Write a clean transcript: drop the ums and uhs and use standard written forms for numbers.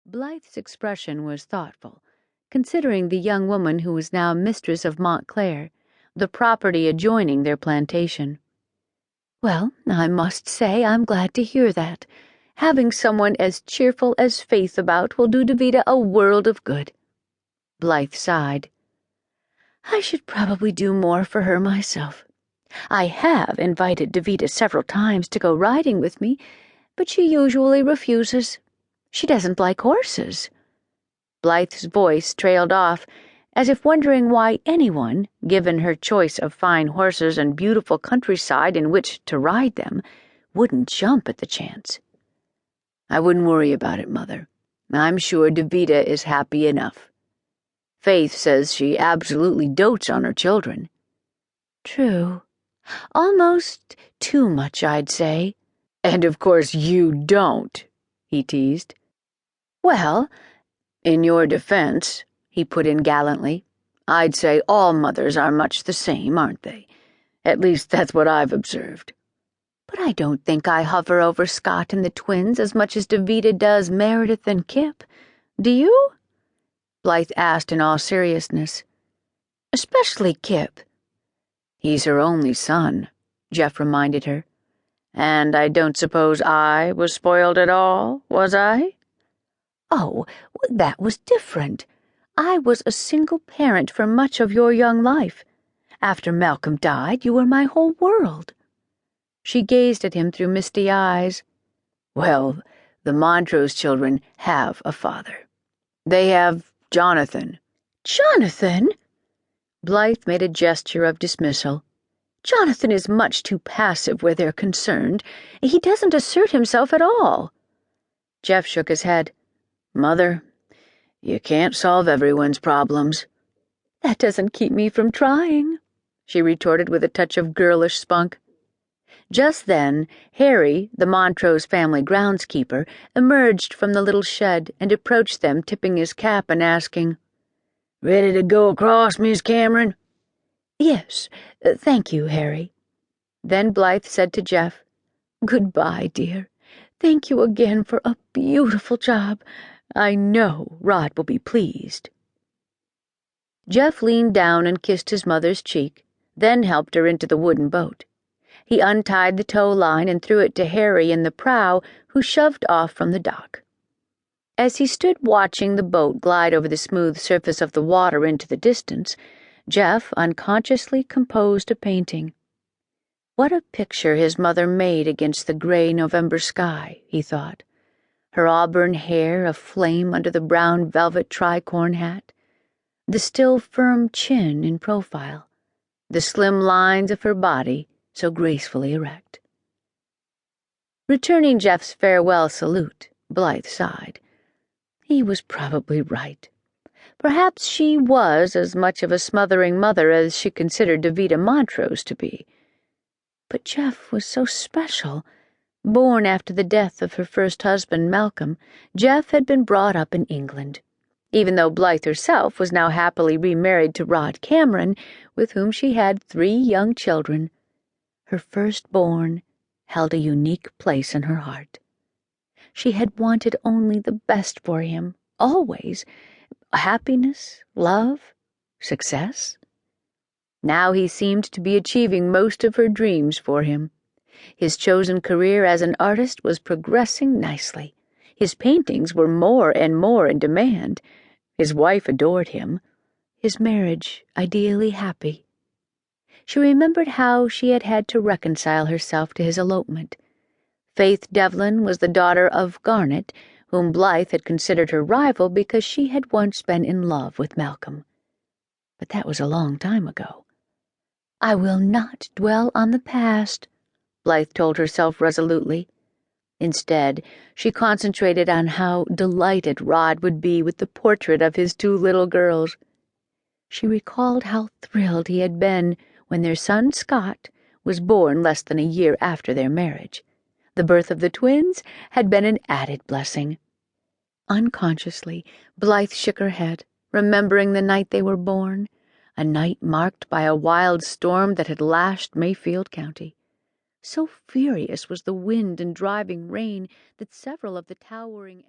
Blythe's expression was thoughtful, considering the young woman who was now mistress of Montclair, the property adjoining their plantation. "Well, I must say I'm glad to hear that. Having someone as cheerful as Faith about will do Davida a world of good." Blythe sighed. "I should probably do more for her myself. I have invited Davida several times to go riding with me, but she usually refuses. She doesn't like horses." Blythe's voice trailed off, as if wondering why anyone, given her choice of fine horses and beautiful countryside in which to ride them, wouldn't jump at the chance. "I wouldn't worry about it, Mother. I'm sure Davida is happy enough. Faith says she absolutely dotes on her children." "True. Almost too much, I'd say." "And of course you don't," he teased. "Well, in your defense," he put in gallantly, "I'd say all mothers are much the same, aren't they? At least that's what I've observed." "But I don't think I hover over Scott and the twins as much as Davida does Meredith and Kip. Do you?" Blythe asked in all seriousness. "Especially Kip." "He's her only son," Jeff reminded her. "And I don't suppose I was spoiled at all, was I?" "Oh, that was different. I was a single parent for much of your young life. After Malcolm died, you were my whole world." She gazed at him through misty eyes. "Well, the Montrose children have a father. They have Jonathan." "Jonathan?" Blythe made a gesture of dismissal. "Jonathan is much too passive where they're concerned. He doesn't assert himself at all." Jeff shook his head. "Mother, you can't solve everyone's problems." "That doesn't keep me from trying," she retorted with a touch of girlish spunk. Just then, Harry, the Montrose family groundskeeper, emerged from the little shed and approached them, tipping his cap and asking, "Ready to go across, Miss Cameron?" "Yes, thank you, Harry." Then Blythe said to Jeff, "Goodbye, dear. Thank you again for a beautiful job. I know Rod will be pleased." Jeff leaned down and kissed his mother's cheek, then helped her into the wooden boat. He untied the tow line and threw it to Harry in the prow, who shoved off from the dock. As he stood watching the boat glide over the smooth surface of the water into the distance, Jeff unconsciously composed a painting. What a picture his mother made against the gray November sky, he thought. Her auburn hair aflame under the brown velvet tricorn hat, the still firm chin in profile, the slim lines of her body so gracefully erect. Returning Jeff's farewell salute, Blythe sighed. He was probably right. Perhaps she was as much of a smothering mother as she considered Davida Montrose to be. But Jeff was so special. Born after the death of her first husband, Malcolm, Jeff had been brought up in England, even though Blythe herself was now happily remarried to Rod Cameron, with whom she had 3 young children. Her firstborn held a unique place in her heart. She had wanted only the best for him, always. Happiness, love, success. Now he seemed to be achieving most of her dreams for him. His chosen career as an artist was progressing nicely. His paintings were more and more in demand. His wife adored him. His marriage ideally happy. She remembered how she had had to reconcile herself to his elopement. Faith Devlin was the daughter of Garnet, whom Blythe had considered her rival because she had once been in love with Malcolm. But that was a long time ago. "I will not dwell on the past," Blythe told herself resolutely. Instead, she concentrated on how delighted Rod would be with the portrait of his 2 little girls. She recalled how thrilled he had been when their son Scott was born less than a year after their marriage. The birth of the twins had been an added blessing. Unconsciously, Blythe shook her head, remembering the night they were born, a night marked by a wild storm that had lashed Mayfield County. So furious was the wind and driving rain that several of the towering